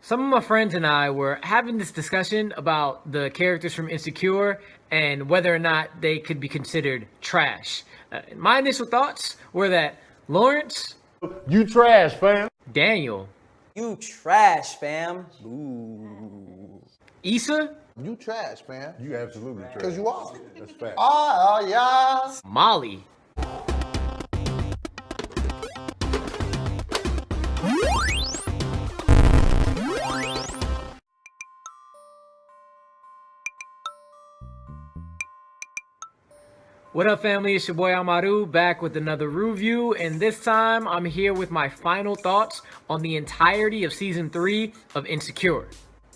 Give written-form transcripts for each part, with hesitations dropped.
Some of my friends and I were having this discussion about the characters from Insecure and whether or not they could be considered trash. My initial thoughts were that Lawrence, you trash, fam. Daniel, you trash, fam. Ooh. Issa, you trash, man. You absolutely trash. Because you are. That's fact. Yeah. Molly. What up, family? It's your boy Amaru back with another review, and this time I'm here with my final thoughts on the entirety of season 3 of Insecure.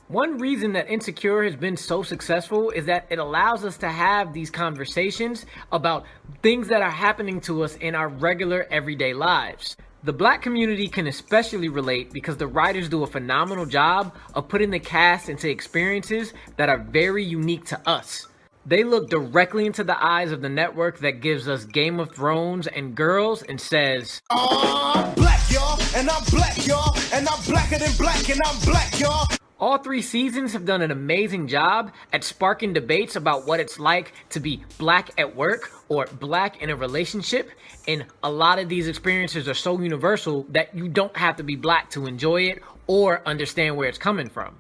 One reason that Insecure has been so successful is that it allows us to have these conversations about things that are happening to us in our regular everyday lives. The black community can especially relate because the writers do a phenomenal job of putting the cast into experiences that are very unique to us. They look directly into the eyes of the network that gives us Game of Thrones and Girls and says, I'm black, y'all, and I'm black, y'all, and I'm blacker than black, and I'm black, y'all. All 3 seasons have done an amazing job at sparking debates about what it's like to be black at work or black in a relationship, and a lot of these experiences are so universal that you don't have to be black to enjoy it or understand where it's coming from.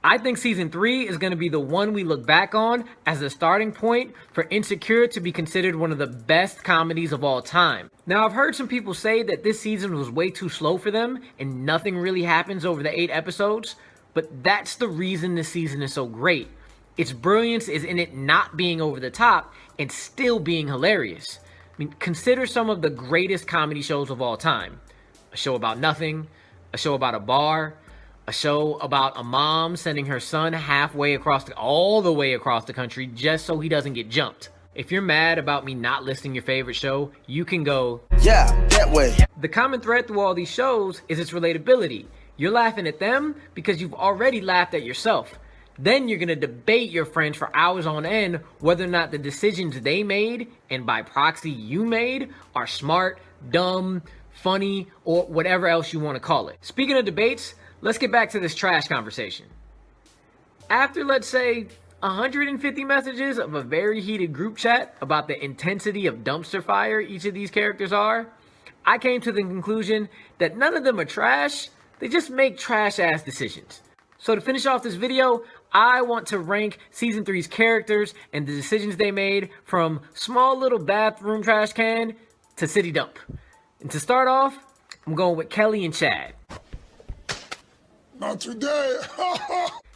I think season 3 is going to be the one we look back on as a starting point for Insecure to be considered one of the best comedies of all time. Now, I've heard some people say that this season was way too slow for them and nothing really happens over the 8 episodes, but that's the reason this season is so great. Its brilliance is in it not being over the top and still being hilarious. I mean, consider some of the greatest comedy shows of all time. A show about nothing, a show about a bar, a show about a mom sending her son all the way across the country just so he doesn't get jumped. If you're mad about me not listing your favorite show, you can go, Yeah, that way. The common thread through all these shows is its relatability. You're laughing at them because you've already laughed at yourself. Then you're gonna debate your friends for hours on end whether or not the decisions they made, and by proxy you made, are smart, dumb, funny, or whatever else you want to call it. Speaking of debates, let's get back to this trash conversation. After, let's say, 150 messages of a very heated group chat about the intensity of dumpster fire each of these characters are, I came to the conclusion that none of them are trash, they just make trash-ass decisions. So to finish off this video, I want to rank Season 3's characters and the decisions they made from small little bathroom trash can to city dump. And to start off, I'm going with Kelly and Chad. Not today.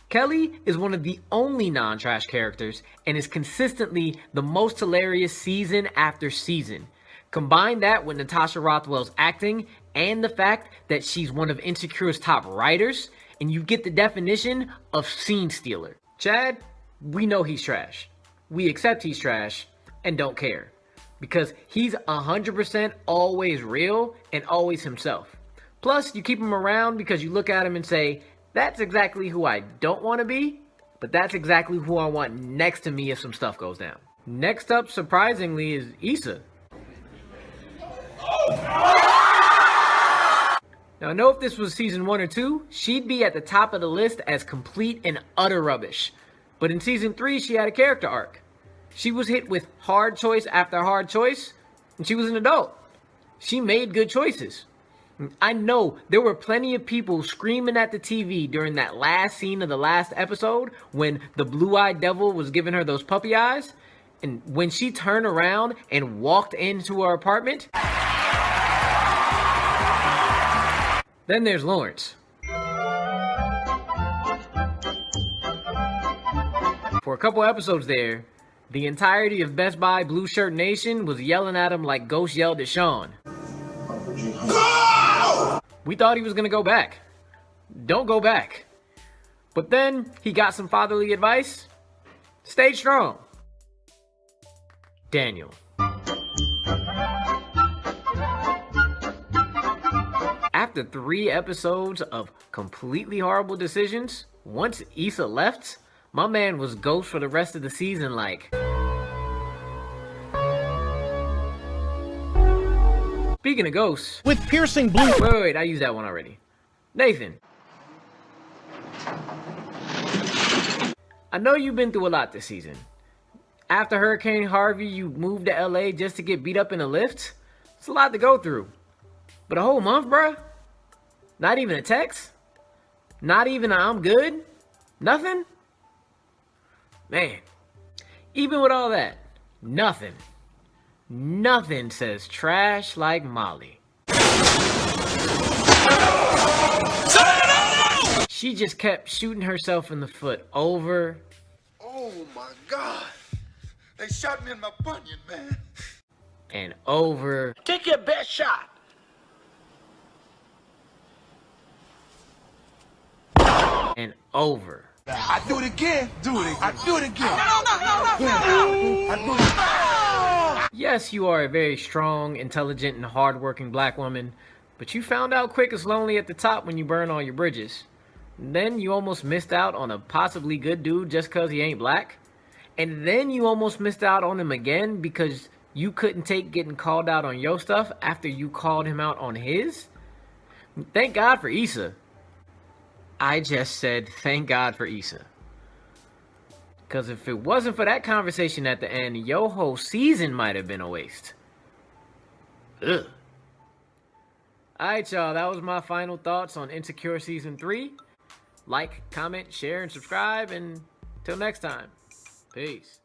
Kelly is one of the only non-trash characters and is consistently the most hilarious season after season. Combine that with Natasha Rothwell's acting and the fact that she's one of Insecure's top writers, and you get the definition of scene stealer. Chad, we know he's trash. We accept he's trash and don't care because he's 100% always real and always himself. Plus, you keep him around because you look at him and say, that's exactly who I don't want to be, but that's exactly who I want next to me if some stuff goes down. Next up, surprisingly, is Issa. Now, I know if this was season 1 or 2, she'd be at the top of the list as complete and utter rubbish. But in season 3, she had a character arc. She was hit with hard choice after hard choice, and she was an adult. She made good choices. I know there were plenty of people screaming at the TV during that last scene of the last episode when the blue-eyed devil was giving her those puppy eyes. And when she turned around and walked into her apartment. Then there's Lawrence. For a couple episodes there, the entirety of Best Buy Blue Shirt Nation was yelling at him like Ghost yelled at Sean. We thought he was gonna go back. Don't go back. But then he got some fatherly advice. Stayed strong. Daniel. After 3 episodes of completely horrible decisions, once Issa left, my man was ghost for the rest of the season like. Speaking of ghosts. With piercing blue. Wait, I used that one already. Nathan. I know you've been through a lot this season. After Hurricane Harvey, you moved to LA just to get beat up in a lift? It's a lot to go through. But a whole month, bruh? Not even a text? Not even a I'm good? Nothing? Man, even with all that, nothing says trash like Molly. She just kept shooting herself in the foot over. Oh my God. They shot me in my bunion, man. And over. Take your best shot. And over. I do it again. Do it again. I do it again. Yes, you are a very strong, intelligent, and hardworking black woman, but you found out quick it's lonely at the top when you burn all your bridges. Then you almost missed out on a possibly good dude just because he ain't black. And then you almost missed out on him again because you couldn't take getting called out on your stuff after you called him out on his. Thank God for Issa. I just said thank God for Issa. Because if it wasn't for that conversation at the end, your whole season might have been a waste. Ugh. Alright, y'all. That was my final thoughts on Insecure Season 3. Like, comment, share, and subscribe. And till next time. Peace.